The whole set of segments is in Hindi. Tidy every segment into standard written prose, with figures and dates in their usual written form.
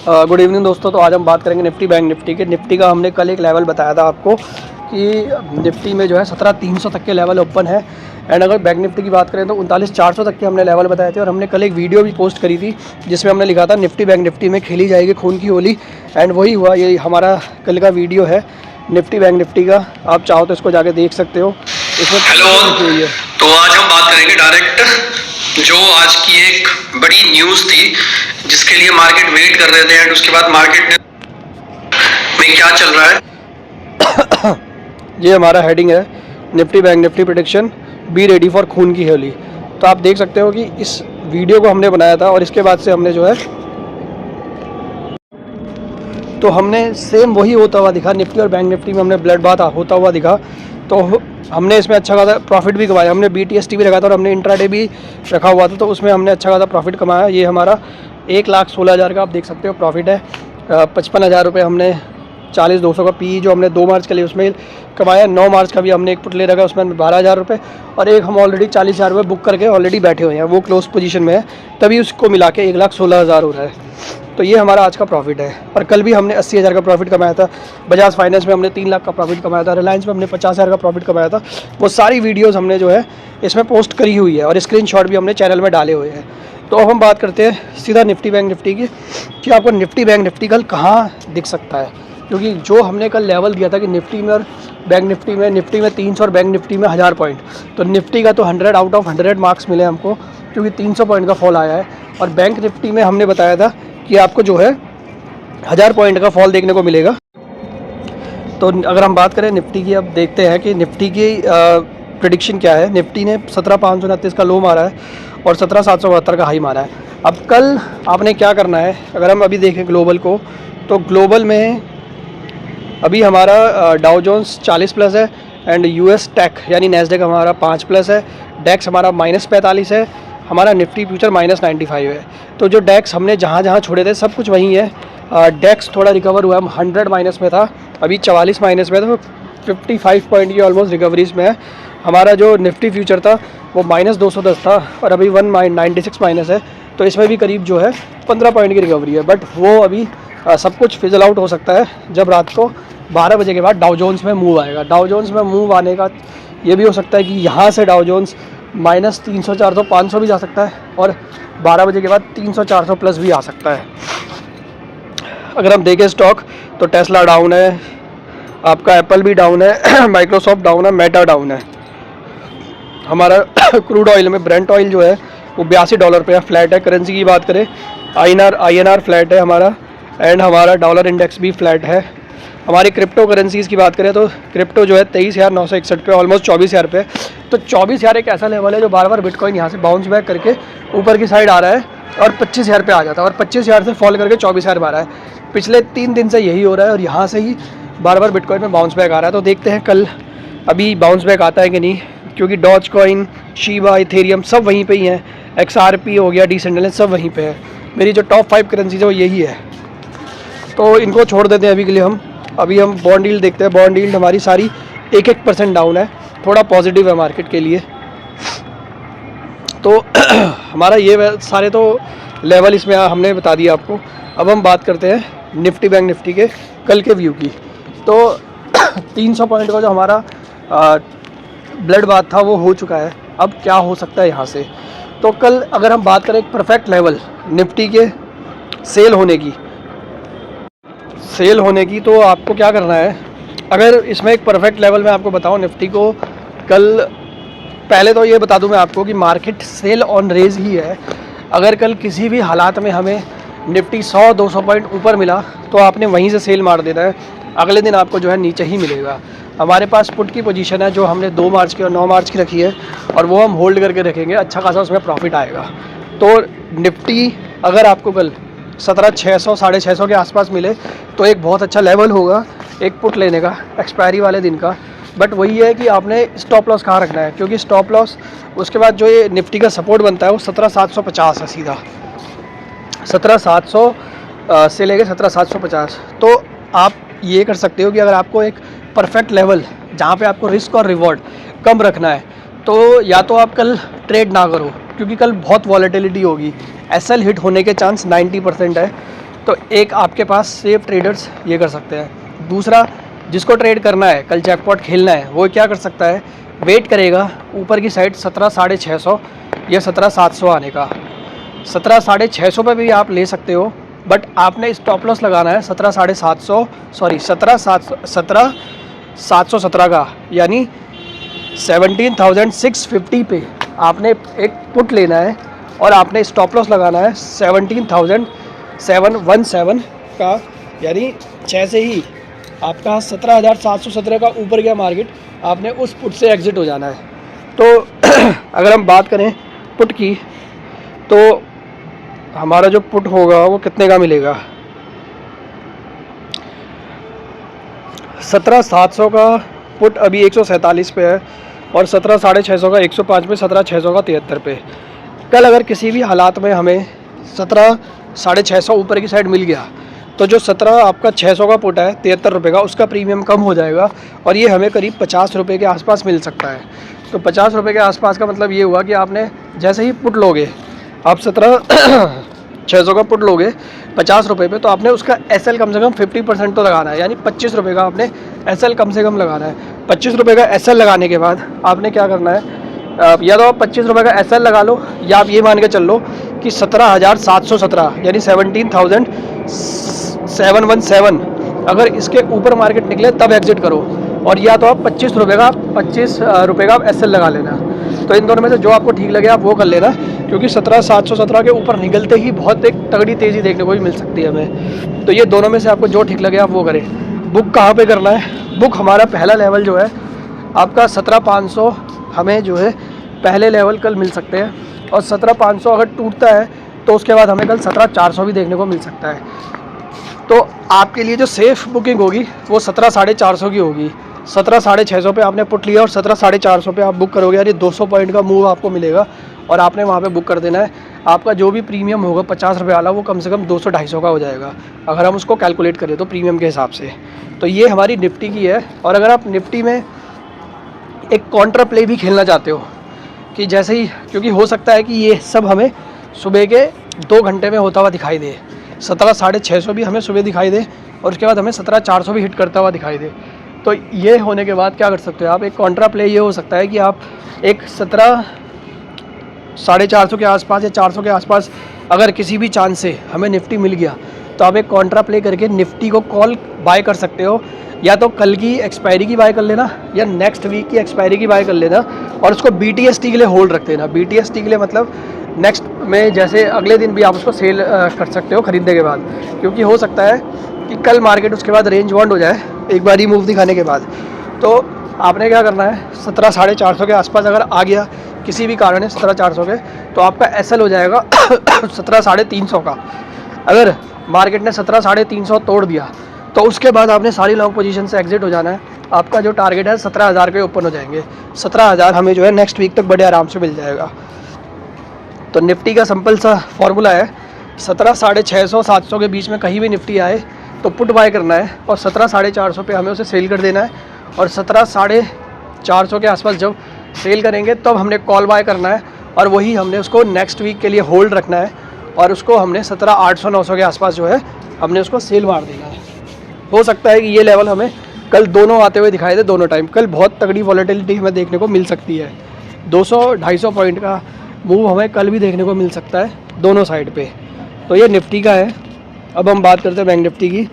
गुड इवनिंग दोस्तों। तो आज हम बात करेंगे निफ्टी बैंक निफ्टी के। निफ्टी का हमने कल एक लेवल बताया था आपको कि निफ्टी में जो है 17,300 तक के लेवल ओपन है। एंड अगर बैंक निफ्टी की बात करें तो 39,400 तक के हमने लेवल बताए थे। और हमने कल एक वीडियो भी पोस्ट करी थी जिसमें हमने लिखा था निफ्टी बैंक निफ्टी में खेली जाएगी खून की होली। एंड वही हुआ, ये हमारा कल का वीडियो है निफ्टी बैंक निफ्टी का। आप चाहो तो इसको जाके देख सकते हो। इसमें हेलो, हुई है। तो आज हम बात करेंगे डायरेक्ट जो आज की एक बड़ी न्यूज थी जिसके लिए मार्केट वेट कर रहे थे एंड उसके बाद मार्केट में क्या चल रहा है। ये हमारा हेडिंग है Nifty bank Nifty prediction, be ready for खून की होली। तो आप देख सकते हो कि इस वीडियो को हमने बनाया था और इसके बाद से हमने जो है तो हमने सेम वही होता हुआ दिखा। निफ्टी और बैंक निफ्टी में हमने ब्लड बाथ होता हुआ दिखा। तो हमने इसमें अच्छा खासा प्रॉफिट भी कमाया। हमने BTST भी रखा था और हमने इंट्राडे भी रखा हुआ था, तो उसमें हमने अच्छा खासा प्रॉफिट कमाया। ये हमारा 1,16,000 का आप देख सकते हो प्रॉफिट है। 55,000 रुपये हमने 40,200 का PE जो हमने 2 मार्च के लिए उसमें कमाया। 9 मार्च का भी हमने एक पुट ले रखा, उसमें 12,000 रुपये। और एक हम ऑलरेडी 40,000 रुपये बुक करके ऑलरेडी बैठे हुए हैं, वो क्लोज पोजीशन में है, तभी उसको मिला के 1,16,000 हो रहा है। तो ये हमारा आज का प्रॉफिट है। और कल भी हमने 80,000 का प्रॉफिट कमाया था। बजाज फाइनेंस में हमने 3 लाख का प्रॉफिट कमाया था। रिलायंस में हमने 50,000 का प्रॉफिट कमाया था। वो सारी वीडियोस हमने जो है इसमें पोस्ट करी हुई है और स्क्रीनशॉट भी हमने चैनल में डाले हुए हैं। तो अब हम बात करते हैं सीधा निफ्टी बैंक निफ्टी की कि आपको निफ्टी बैंक निफ्टी कल कहाँ दिख सकता है। क्योंकि जो हमने कल लेवल दिया था कि निफ्टी में और बैंक निफ्टी में 300 और बैंक निफ्टी में 1000 पॉइंट, तो निफ्टी का तो 100 आउट ऑफ 100 मार्क्स मिले हमको, क्योंकि 300 पॉइंट का फॉल आया है। और बैंक निफ्टी में हमने बताया था कि आपको जो है 1000 पॉइंट का फॉल देखने को मिलेगा। तो अगर हम बात करें निफ्टी की, अब देखते हैं कि निफ्टी की प्रेडिक्शन क्या है। निफ्टी ने 17,529 का लो मारा है और 17,772 का हाई मारा है। अब कल आपने क्या करना है, अगर हम अभी देखें ग्लोबल को, तो ग्लोबल में अभी हमारा डाउ जोन्स 40 प्लस है एंड US टेक यानी नैस्डैक हमारा 5 प्लस है। डेक्स हमारा -45 है। हमारा निफ्टी फ्यूचर -95 है। तो जो डेक्स हमने जहाँ जहाँ छोड़े थे सब कुछ वहीं है। डेक्स थोड़ा रिकवर हुआ, हम 100 माइनस में था, अभी 44 माइनस में, तो 55 पॉइंट की ऑलमोस्ट रिकवरीज में है। हमारा जो निफ्टी फ्यूचर था वो -210 था और अभी 196 माइनस है। तो इसमें भी करीब जो है 15 पॉइंट की रिकवरी है। बट वो अभी सब कुछ फिजल आउट हो सकता है जब रात को 12 बजे के बाद डाउ जोन्स में मूव आएगा। डाउ जोन्स में मूव आने का ये भी हो सकता है कि यहाँ से डाउ जोन्स -300 400 500 भी जा सकता है और 12 बजे के बाद 300 400 प्लस भी आ सकता है। अगर हम देखें स्टॉक, तो टेस्ला डाउन है, आपका एप्पल भी डाउन है, माइक्रोसॉफ्ट डाउन है, मेटा डाउन है। हमारा क्रूड ऑयल में ब्रेंट ऑयल जो है वो $82 पे है, फ्लैट है। करेंसी की बात करें, INR फ्लैट है हमारा, एंड हमारा डॉलर इंडेक्स भी फ्लैट है। हमारी क्रिप्टो करेंसीज़ की बात करें तो क्रिप्टो जो है 23,961 पे, ऑलमोस्ट 24,000 पे। तो 24,000 एक ऐसा लेवल है जो बार बार बिटकॉइन यहाँ से बाउंस बैक करके ऊपर की साइड आ रहा है और 25,000 पे आ जाता है और 25,000 से फॉल करके 24,000 में आ रहा है। पिछले 3 दिन से यही हो रहा है और यहाँ से ही बार बार बिटकॉइन में बाउंस बैक आ रहा है। तो देखते हैं कल अभी बाउंस बैक आता है कि नहीं, क्योंकि डॉज कॉइन, शीबा, इथेरियम सब वहीं पे ही हैं। XRP हो गया, डिसेंट्रलाइज्ड सब वहीं पे है। मेरी जो टॉप 5 करेंसीज है वो यही है। तो इनको छोड़ देते हैं अभी के लिए हम। अभी हम बॉन्ड यील्ड देखते हैं। बॉन्ड यील्ड हमारी सारी 1% डाउन है, थोड़ा पॉजिटिव है मार्केट के लिए। तो हमारा ये सारे तो लेवल इसमें हमने बता दिया आपको। अब हम बात करते हैं निफ्टी बैंक निफ्टी के कल के व्यू की। तो 300 पॉइंट का जो हमारा ब्लड बाथ था वो हो चुका है। अब क्या हो सकता है यहाँ से, तो कल अगर हम बात करें एक परफेक्ट लेवल निफ्टी के सेल होने की तो आपको क्या करना है। अगर इसमें एक परफेक्ट लेवल में आपको बताऊं निफ्टी को कल, पहले तो ये बता दूं मैं आपको कि मार्केट सेल ऑन रेज ही है। अगर कल किसी भी हालात में हमें निफ्टी 100-200 पॉइंट ऊपर मिला तो आपने वहीं से सेल मार देना है, अगले दिन आपको जो है नीचे ही मिलेगा। हमारे पास पुट की पोजीशन है जो हमने 2 मार्च की और 9 मार्च की रखी है और वो हम होल्ड करके रखेंगे, अच्छा खासा उसमें प्रॉफिट आएगा। तो निफ्टी अगर आपको कल 17,600 650 के आसपास मिले तो एक बहुत अच्छा लेवल होगा एक पुट लेने का एक्सपायरी वाले दिन का। बट वही है कि आपने स्टॉप लॉस कहाँ रखना है, क्योंकि स्टॉप लॉस उसके बाद जो ये निफ्टी का सपोर्ट बनता है वो 17,750 है, सीधा 17,700 से लेके 17,750। तो आप ये कर सकते हो कि अगर आपको एक परफेक्ट लेवल जहाँ पे आपको रिस्क और रिवॉर्ड कम रखना है तो या तो आप कल ट्रेड ना करो, क्योंकि कल बहुत वॉलेटिलिटी होगी। SL हिट होने के चांस 90% है। तो एक आपके पास सेफ ट्रेडर्स ये कर सकते हैं। दूसरा, जिसको ट्रेड करना है, कल जैकपॉट खेलना है, वो क्या कर सकता है, वेट करेगा ऊपर की साइड 17,650 या 17,700 आने का। 17,650 पे भी आप ले सकते हो, बट आपने स्टॉप लॉस लगाना है 17,717 का, यानी 17,650 पे आपने एक पुट लेना है और आपने स्टॉप लॉस लगाना है 17,717 का, यानी 6 से ही आपका 17,717 का ऊपर गया मार्केट, आपने उस पुट से एग्ज़िट हो जाना है। तो अगर हम बात करें पुट की, तो हमारा जो पुट होगा वो कितने का मिलेगा, 17,700 का पुट अभी 147 पे है और 17,650 का 105 पे, 17,600 का 73 पे। कल अगर किसी भी हालात में हमें 17,650 ऊपर की साइड मिल गया, तो जो 17 आपका 600 का पुट है 73 रुपये का, उसका प्रीमियम कम हो जाएगा और ये हमें करीब 50 रुपये के आसपास मिल सकता है। तो 50 रुपये के आसपास का मतलब ये हुआ कि आपने जैसे ही पुट लोगे, आप 17,600 का पुट लोगे 50 रुपये पे, तो आपने उसका SL कम से कम 50% तो लगाना है, यानी 25 रुपये का आपने SL कम से कम लगाना है। 25 रुपये का SL लगाने के बाद आपने क्या करना है, या तो आप 25 रुपये का SL लगा लो, या आप ये मान के चल लो कि 17,717 यानी 17,717 अगर इसके ऊपर मार्केट निकले तब एग्जिट करो, और या तो आप 25 रुपये का आप SL लगा लेना। तो इन दोनों में से जो आपको ठीक लगे आप वो कर लेना, क्योंकि 17,717 के ऊपर निकलते ही बहुत एक तगड़ी तेज़ी देखने को भी मिल सकती है हमें। तो ये दोनों में से आपको जो ठीक लगे आप वो करें। बुक कहाँ पे करना है, बुक हमारा पहला लेवल जो है आपका 17,500 हमें जो है पहले लेवल कल मिल सकते हैं, और 17,500 अगर टूटता है तो उसके बाद हमें कल 17,400 भी देखने को मिल सकता है। तो आपके लिए जो सेफ़ बुकिंग होगी वो 17,450 की होगी। 17,650 पे आपने पुट लिया और 17,450 पे आप बुक करोगे, यानी 200 पॉइंट का मूव आपको मिलेगा और आपने वहाँ पे बुक कर देना है। आपका जो भी प्रीमियम होगा 50 रुपये वाला, वो कम से कम 200-250 का हो जाएगा अगर हम उसको कैलकुलेट करें तो प्रीमियम के हिसाब से। तो ये हमारी निफ्टी की है। और अगर आप निफ्टी में एक कॉन्ट्रा प्ले भी खेलना चाहते हो कि जैसे ही, क्योंकि हो सकता है कि ये सब हमें सुबह के 2 घंटे में होता हुआ दिखाई दे, 17,650 भी हमें सुबह दिखाई दे और उसके बाद हमें 17,400 भी हिट करता हुआ दिखाई दे, तो ये होने के बाद क्या कर सकते हो आप, एक कॉन्ट्रा प्ले ये हो सकता है कि आप एक 17,450 के आसपास या 400 के आसपास अगर किसी भी चांस से हमें निफ्टी मिल गया, तो आप एक कॉन्ट्रा प्ले करके निफ्टी को कॉल बाय कर सकते हो। या तो कल की एक्सपायरी की बाय कर लेना या नेक्स्ट वीक की एक्सपायरी की बाय कर लेना और उसको BTST के लिए होल्ड रख देना। BTST के लिए मतलब नेक्स्ट में, जैसे अगले दिन भी आप उसको सेल कर सकते हो खरीदने के बाद, क्योंकि हो सकता है कि कल मार्केट उसके बाद रेंज बाउंड हो जाए एक बार ही मूव दिखाने के बाद। तो आपने क्या करना है, 17,450 के आसपास अगर आ गया किसी भी कारण है 17,400 के, तो आपका SL हो जाएगा 17,350 का। अगर मार्केट ने 17,350 तोड़ दिया तो उसके बाद आपने सारी लॉन्ग पोजीशन से एग्जिट हो जाना है। आपका जो टारगेट है 17,000 के ओपन हो जाएंगे। 17,000 हमें जो है नेक्स्ट वीक तक बड़े आराम से मिल जाएगा। तो निफ्टी का सिंपल सा फॉर्मूला है, 17,650-700 के बीच में कहीं भी निफ्टी आए तो पुट बाय करना है और 17,450 पे हमें उसे सेल कर देना है, और 17,450 के आसपास जब सेल करेंगे तब हमने कॉल बाय करना है और वही हमने उसको नेक्स्ट वीक के लिए होल्ड रखना है और उसको हमने 17,800-900 के आसपास जो है हमने उसको सेल मार देना है। हो सकता है कि ये लेवल हमें कल दोनों आते हुए दिखाई दे, दोनों टाइम। कल बहुत तगड़ी वॉलेटिलिटी हमें देखने को मिल सकती है, 200-250 पॉइंट का मूव हमें कल भी देखने को मिल सकता है दोनों साइड पे। तो ये निफ्टी का है। अब हम बात करते हैं बैंक निफ्टी की।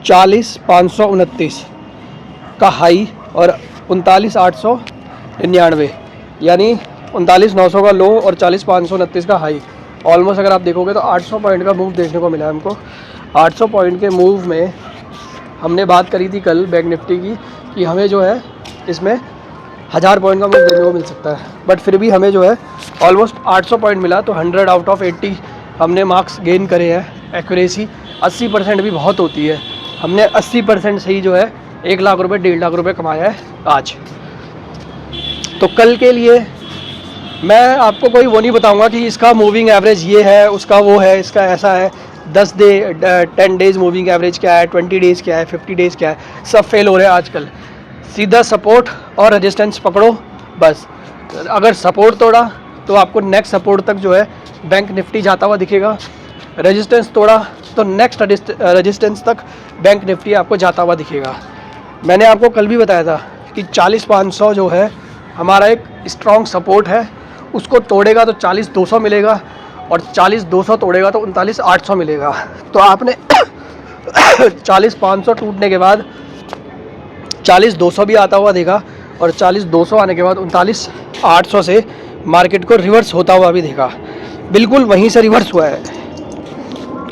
40,529 का हाई और 39,899, यानी 39,900 का लो और 40,529 का हाई। ऑलमोस्ट अगर आप देखोगे तो 800 पॉइंट का मूव देखने को मिला है हमको। 800 पॉइंट के मूव में हमने बात करी थी कल बैंक निफ्टी की कि हमें जो है इसमें 1000 पॉइंट का मूव देखने को मिल सकता है, बट फिर भी हमें जो है ऑलमोस्ट 800 पॉइंट मिला। तो 100 आउट ऑफ 80 हमने मार्क्स गेन करे हैं। एक्यूरेसी 80% भी बहुत होती है। हमने 80% से ही जो है 1 लाख रुपये 1.5 लाख रुपये कमाया है आज। तो कल के लिए मैं आपको कोई वो नहीं बताऊंगा कि इसका मूविंग एवरेज ये है, उसका वो है, इसका ऐसा है, 10 डेज़ मूविंग एवरेज क्या है, 20 डेज़ क्या है, 50 डेज़ क्या है, सब फेल हो रहे हैं आजकल। सीधा सपोर्ट और रेजिस्टेंस पकड़ो बस। अगर सपोर्ट तोड़ा तो आपको नेक्स्ट सपोर्ट तक जो है बैंक निफ्टी जाता हुआ दिखेगा। रेजिस्टेंस तोड़ा तो नेक्स्ट रेजिस्टेंस तक बैंक निफ्टी आपको जाता हुआ दिखेगा। मैंने आपको कल भी बताया था कि 40,500 जो है हमारा एक स्ट्रॉन्ग सपोर्ट है, उसको तोड़ेगा तो 40,200 मिलेगा और 40,200 तोड़ेगा तो 39,800 मिलेगा। तो आपने 40,500 टूटने के बाद 40,200 भी आता हुआ देखा और 40,200 आने के बाद 39,800 से मार्केट को रिवर्स होता हुआ भी देखा। बिल्कुल वहीं से रिवर्स हुआ है।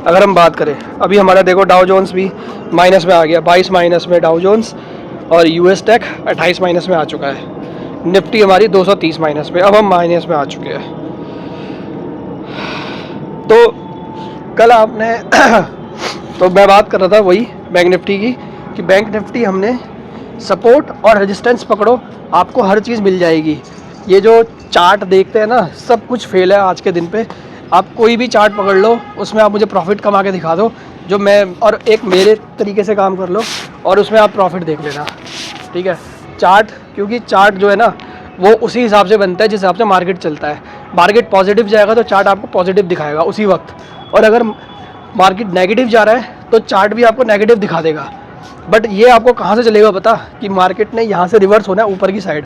अगर हम बात करें अभी हमारा देखो डाउ जोन्स भी माइनस में आ गया, 22 माइनस में डाउ जोन्स, और यूएस टेक 28 माइनस में आ चुका है। निफ्टी हमारी 230 माइनस में, अब हम माइनस में आ चुके हैं। तो कल आपने तो मैं बात कर रहा था वही बैंक निफ्टी की कि बैंक निफ्टी हमने सपोर्ट और रेजिस्टेंस पकड़ो, आपको हर चीज़ मिल जाएगी। ये जो चार्ट देखते हैं ना, सब कुछ फेल है आज के दिन पे। आप कोई भी चार्ट पकड़ लो, उसमें आप मुझे प्रॉफिट कमा के दिखा दो, जो मैं और एक मेरे तरीके से काम कर लो और उसमें आप प्रॉफिट देख लेना, ठीक है। चार्ट, क्योंकि चार्ट जो है ना वो उसी हिसाब से बनता है जिस हिसाब से मार्केट चलता है। मार्केट पॉजिटिव जाएगा तो चार्ट आपको पॉजिटिव दिखाएगा उसी वक्त, और अगर मार्केट नेगेटिव जा रहा है तो चार्ट भी आपको नेगेटिव दिखा देगा। बट ये आपको कहाँ से चलेगा पता, कि मार्केट ने यहाँ से रिवर्स होना है ऊपर की साइड,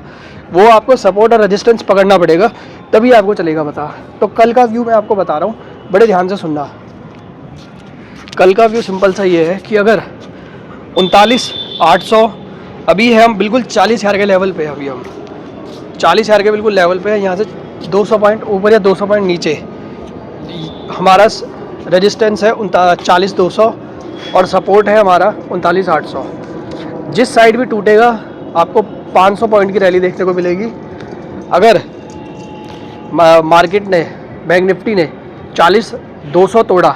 वो आपको सपोर्ट और रेजिस्टेंस पकड़ना पड़ेगा, तभी आपको चलेगा पता। तो कल का व्यू मैं आपको बता रहा हूँ, बड़े ध्यान से सुनना। कल का व्यू सिंपल सा ये है कि अगर 39,800 अभी है, हम बिल्कुल 40,000 के लेवल पे है। अभी हम 40,000 के बिल्कुल लेवल पे है। यहाँ से 200 पॉइंट ऊपर या 200 पॉइंट नीचे हमारा रेजिस्टेंस है 40,200 और सपोर्ट है हमारा 39,800। जिस साइड भी टूटेगा आपको 500 पॉइंट की रैली देखने को मिलेगी। अगर मार्केट ने, बैंक निफ्टी ने 40,200 तोड़ा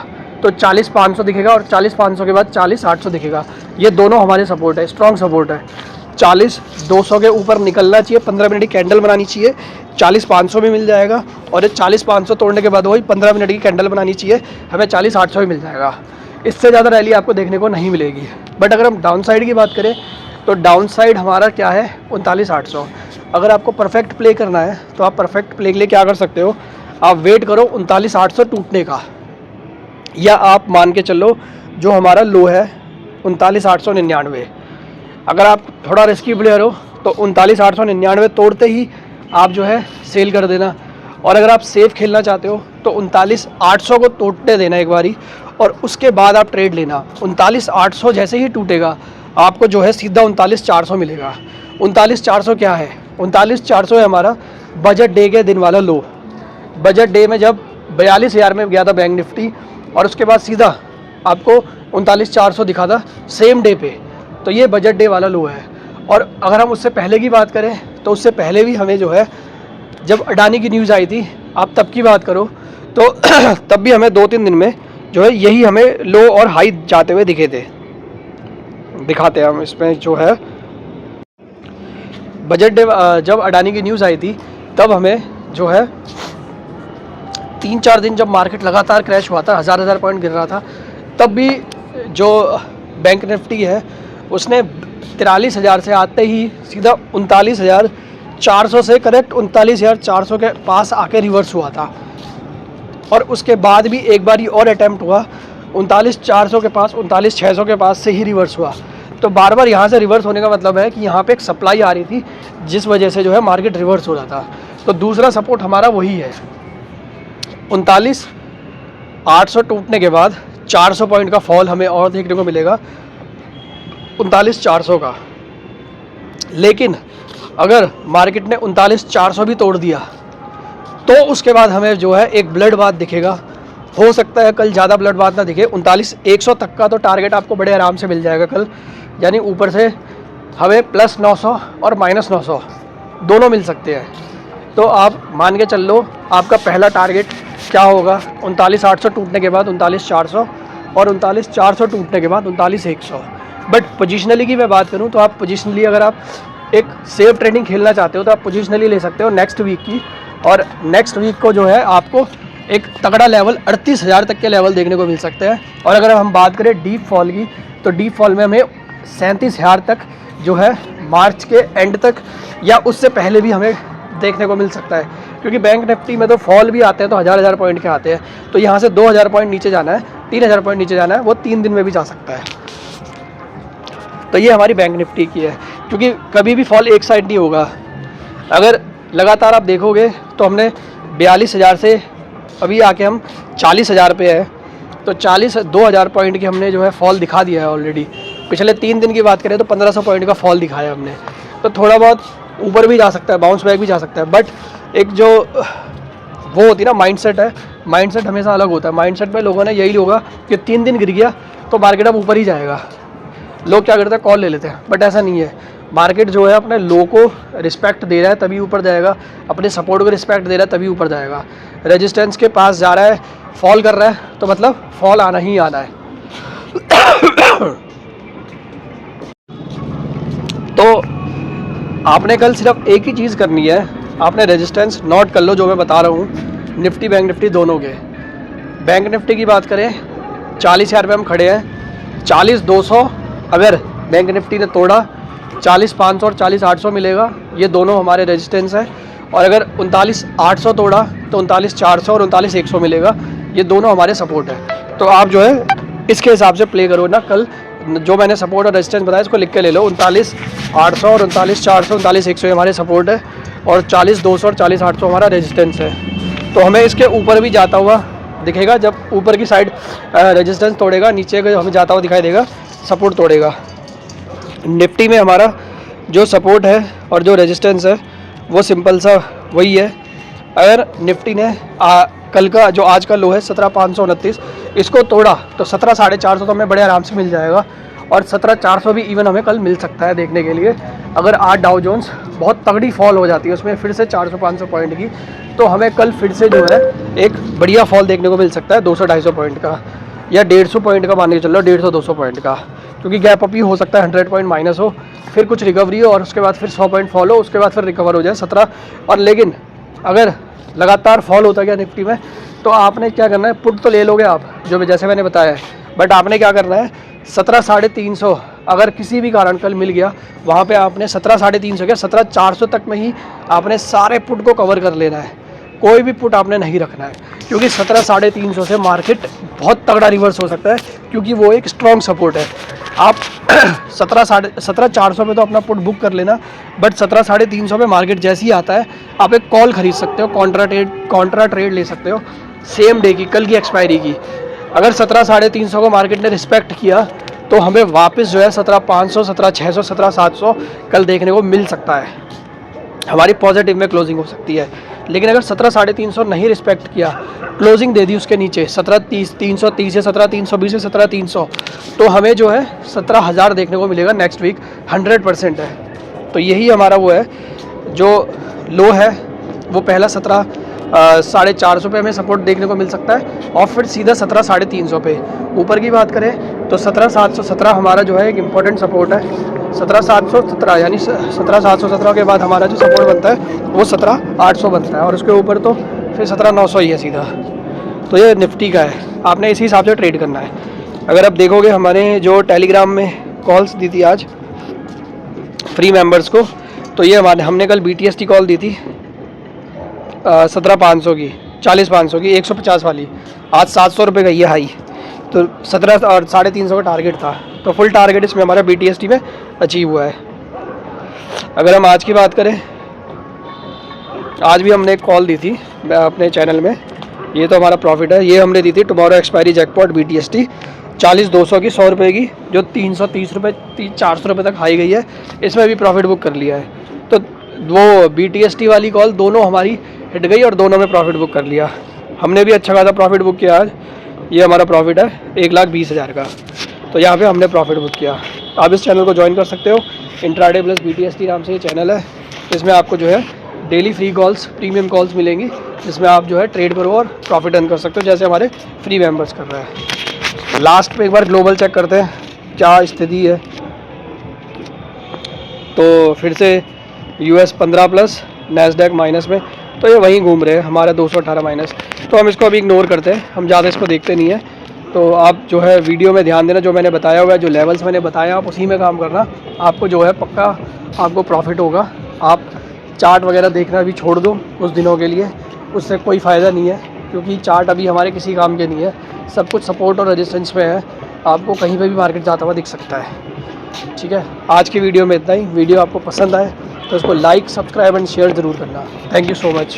तो 40,500 दिखेगा और 40,500 के बाद 40,800 दिखेगा। ये दोनों हमारे सपोर्ट है, स्ट्रॉन्ग सपोर्ट है। 40,200 के ऊपर निकलना चाहिए, 15 मिनट की कैंडल बनानी चाहिए, 40,500 भी मिल जाएगा। और ये 40,500 तोड़ने के बाद वही 15 मिनट की कैंडल बनानी चाहिए, हमें 40,800 भी मिल जाएगा। इससे ज़्यादा रैली आपको देखने को नहीं मिलेगी। बट अगर हम डाउन साइड की बात करें तो डाउन साइड हमारा क्या है 39,800। अगर आपको परफेक्ट प्ले करना है तो आप परफेक्ट प्ले के लिए क्या कर सकते हो, आप वेट करो 39,800 टूटने का, या आप मान के चलो जो हमारा लो है 39,899। अगर आप थोड़ा रिस्की प्लेयर हो तो 39,899 तोड़ते ही आप जो है सेल कर देना। और अगर आप सेफ खेलना चाहते हो तो 39,800 को टूटने देना एक बारी, और उसके बाद आप ट्रेड लेना। 39,800 जैसे ही टूटेगा आपको जो है सीधा 39,400 मिलेगा। 39,400 क्या है, 39,400 है हमारा बजट डे के दिन वाला लो। बजट डे में जब 42,000 में गया था बैंक निफ्टी, और उसके बाद सीधा आपको 39,400 दिखा था सेम डे पे, तो ये बजट डे वाला लो है। और अगर हम उससे पहले की बात करें तो उससे पहले भी हमें जो है, जब अडानी की न्यूज़ आई थी, आप तब की बात करो तो तब भी हमें 2-3 दिन में जो है यही हमें लो और हाई जाते हुए दिखाते हैं हम इसमें जो है। बजट डे जब अडानी की न्यूज़ आई थी तब हमें जो है 3-4 दिन जब मार्केट लगातार क्रैश हुआ था, 1,000 पॉइंट गिर रहा था, तब भी जो बैंक निफ्टी है उसने 43,000 से आते ही सीधा 39,400 से करेक्ट 39,400 के पास आके रिवर्स हुआ था। और उसके बाद भी एक बार और अटैम्प्ट हुआ 39,400 के पास, 39,600 के पास से ही रिवर्स हुआ। तो बार बार यहाँ से रिवर्स होने का मतलब है कि यहाँ पे एक सप्लाई आ रही थी जिस वजह से जो है मार्केट रिवर्स हो रहा था। तो दूसरा सपोर्ट हमारा वही है 39,800 टूटने के बाद 400 पॉइंट का फॉल हमें और देखने को मिलेगा 39,400 का। लेकिन अगर मार्केट ने 39,400 भी तोड़ दिया तो उसके बाद हमें जो है एक ब्लड बाथ दिखेगा। हो सकता है कल ज़्यादा ब्लड बाथ ना दिखे, 39,100 तक का तो टारगेट आपको बड़े आराम से मिल जाएगा कल। यानी ऊपर से हमें +900 और -900 दोनों मिल सकते हैं। तो आप मान के चल लो आपका पहला टारगेट क्या होगा 39,800 टूटने के बाद 39,400 और 39,400 टूटने के बाद 39,100। बट पोजिशनली की मैं बात करूं तो आप पोजिशनली अगर आप एक सेफ ट्रेडिंग खेलना चाहते हो तो आप पोजिशनली ले सकते हो नेक्स्ट वीक की। और नेक्स्ट वीक को जो है आपको एक तगड़ा लेवल 38,000 तक के लेवल देखने को मिल सकते हैं। और अगर हम बात करें डीप फॉल की तो डीप फॉल में हमें 37,000 तक जो है मार्च के एंड तक या उससे पहले भी हमें देखने को मिल सकता है। क्योंकि बैंक निफ्टी में तो फॉल भी आते हैं तो हज़ार पॉइंट के आते हैं, तो यहाँ से 2000 पॉइंट नीचे जाना है, 3000 पॉइंट नीचे जाना है, वो 3 दिन में भी जा सकता है। तो ये हमारी बैंक निफ्टी की है, क्योंकि कभी भी फॉल एक साइड नहीं होगा। अगर लगातार आप देखोगे तो हमने 42,000 से अभी आके हम 40,000 पे है, तो 2000 पॉइंट की हमने जो है फॉल दिखा दिया है ऑलरेडी। पिछले 3 दिन की बात करें तो 1500 पॉइंट का फॉल दिखाया हमने, तो थोड़ा बहुत ऊपर भी जा सकता है, बाउंस बैक भी जा सकता है। बट एक जो वो होती है ना माइंडसेट है, माइंडसेट हमेशा अलग होता है। माइंडसेट में लोगों ने यही होगा कि 3 दिन गिर गया तो मार्केट अब ऊपर ही जाएगा। लोग क्या करते हैं, कॉल ले लेते हैं, बट ऐसा नहीं है। मार्केट जो है अपने लो को रिस्पेक्ट दे रहा है तभी ऊपर जाएगा, अपने सपोर्ट को रिस्पेक्ट दे रहा है तभी ऊपर जाएगा। रेजिस्टेंस के पास जा रहा है, फॉल कर रहा है, तो मतलब फॉल आना ही आना है। तो आपने कल सिर्फ एक ही चीज़ करनी है, आपने रेजिस्टेंस नोट कर लो जो मैं बता रहा हूँ, निफ्टी बैंक निफ्टी दोनों के। बैंक निफ्टी की बात करें 40,000 पे हम खड़े हैं, 40,200 अगर बैंक निफ्टी ने तोड़ा 40,500 और 40,800 मिलेगा, ये दोनों हमारे रेजिस्टेंस है। और अगर 39,800 तोड़ा तो 39,400 और 39,100 मिलेगा, ये दोनों हमारे सपोर्ट है। तो आप जो है इसके हिसाब से प्ले करो ना, कल जो मैंने सपोर्ट और रेजिस्टेंस बताया इसको लिख के ले लो। 39,800 और 39,400 39,100 हमारे सपोर्ट है, और 40,200 और 40,800 हमारा रेजिस्टेंस है। तो हमें इसके ऊपर भी जाता हुआ दिखेगा, जब ऊपर की साइड रेजिस्टेंस तोड़ेगा, नीचे का हमें जाता हुआ दिखाई देगा, सपोर्ट तोड़ेगा। निफ्टी में हमारा जो सपोर्ट है और जो रेजिस्टेंस है वो सिंपल सा वही है। अगर निफ्टी ने कल का जो आज का लो है 17,529 इसको तोड़ा तो 17,450 तो हमें बड़े आराम से मिल जाएगा, और 17,400 भी इवन हमें कल मिल सकता है देखने के लिए। अगर आज डाउ जोन्स बहुत तगड़ी फॉल हो जाती है उसमें फिर से 400-500 पॉइंट की, तो हमें कल फिर से जो है एक बढ़िया फॉल देखने को मिल सकता है 200-250 पॉइंट का, या 150 पॉइंट का मान के चल लो, 150-200 पॉइंट का, क्योंकि गैप अप ही हो सकता है 100 पॉइंट माइनस हो, फिर कुछ रिकवरी हो, और उसके बाद फिर 100 पॉइंट फॉल हो, उसके बाद फिर रिकवर हो जाए 17। और लेकिन अगर लगातार फॉल होता गया निफ्टी में, तो आपने क्या करना है, पुट तो ले लोगे आप जो जैसे मैंने बताया है, बट आपने क्या करना है 17,350 अगर किसी भी कारण कल मिल गया, वहाँ पे आपने 17,350 क्या 17,400 तक में ही आपने सारे पुट को कवर कर लेना है। कोई भी पुट आपने नहीं रखना है, क्योंकि 17,350 से मार्केट बहुत तगड़ा रिवर्स हो सकता है, क्योंकि वो एक स्ट्रॉन्ग सपोर्ट है। आप 17,400 पे तो अपना पुट बुक कर लेना, बट 17,350 पे मार्केट जैसे ही आता है आप एक कॉल खरीद सकते हो, कॉन्ट्रा ट्रेड ले सकते हो सेम डे की, कल की एक्सपायरी की। अगर 17,350 को मार्केट ने रिस्पेक्ट किया तो हमें वापस जो है 17,500 17,600 17,700 कल देखने को मिल सकता है, हमारी पॉजिटिव में क्लोजिंग हो सकती है। लेकिन अगर 17,350 नहीं रिस्पेक्ट किया, क्लोजिंग दे दी उसके नीचे 17,330 से 17,320 से 17,300, तो हमें जो है 17,000 देखने को मिलेगा नेक्स्ट वीक, 100% है। तो यही हमारा वो है, जो लो है वो पहला 17,450 पे हमें सपोर्ट देखने को मिल सकता है, और फिर सीधा 17,350 पे। ऊपर की बात करें तो 17,717 हमारा जो है एक इम्पॉर्टेंट सपोर्ट है, 17,717 यानी 17,717 के बाद हमारा जो सपोर्ट बनता है वो 17,800 बनता है, और उसके ऊपर तो फिर 17,900 ही है सीधा। तो ये निफ्टी का है, आपने इसी हिसाब से ट्रेड करना है। अगर आप देखोगे हमारे जो टेलीग्राम में कॉल्स दी थी आज फ्री मेंबर्स को, तो ये हमने कल BTST कॉल दी थी 17,500 की, 40,500 की, 150 वाली, आज 700 रुपये गई है हाई, तो 17 और 350 का टारगेट था, तो फुल टारगेट इसमें हमारा BTST में अचीव हुआ है। अगर हम आज की बात करें, आज भी हमने एक कॉल दी थी अपने चैनल में, ये तो हमारा प्रॉफिट है, ये हमने दी थी टुमारो एक्सपायरी जैकपॉट BTST 40,200 की, 100 रुपये की, जो 330 रुपये 400 रुपये तक हाई गई है, इसमें भी प्रॉफिट बुक कर लिया है। तो वो BTST वाली कॉल दोनों हमारी हिट गई और दोनों में प्रॉफिट बुक कर लिया, हमने भी अच्छा खासा प्रॉफिट बुक किया आज। ये हमारा प्रॉफिट है 1,20,000 का, तो यहाँ पे हमने प्रॉफिट बुक किया। आप इस चैनल को ज्वाइन कर सकते हो, इंट्राडे प्लस BTST नाम से ये चैनल है, इसमें आपको जो है daily free calls, premium calls मिलेंगी, जिसमें आप जो है ट्रेड करो और प्रॉफिट अर्न कर सकते हो, जैसे हमारे फ्री मेंबर्स कर रहे हैं। लास्ट पे एक बार ग्लोबल चेक करते हैं क्या स्थिति है, तो फिर से US 15 प्लस, नैस्डैक माइनस में, तो ये वहीं घूम रहे हैं, हमारा 218 माइनस, तो हम इसको अभी इग्नोर करते हैं, हम ज़्यादा इसको देखते नहीं हैं। तो आप जो है वीडियो में ध्यान देना, जो मैंने बताया हुआ है, जो लेवल्स मैंने बताया आप उसी में काम करना, आपको जो है पक्का आपको प्रॉफिट होगा। आप चार्ट वगैरह देखना भी छोड़ दो कुछ दिनों के लिए, उससे कोई फ़ायदा नहीं है, क्योंकि चार्ट अभी हमारे किसी काम के नहीं है। सब कुछ सपोर्ट और रेजिस्टेंस पे है, आपको कहीं पे भी मार्केट जाता हुआ दिख सकता है। ठीक है, आज की वीडियो में इतना ही। वीडियो आपको पसंद आए तो उसको लाइक, सब्सक्राइब एंड शेयर ज़रूर करना। Thank you so much.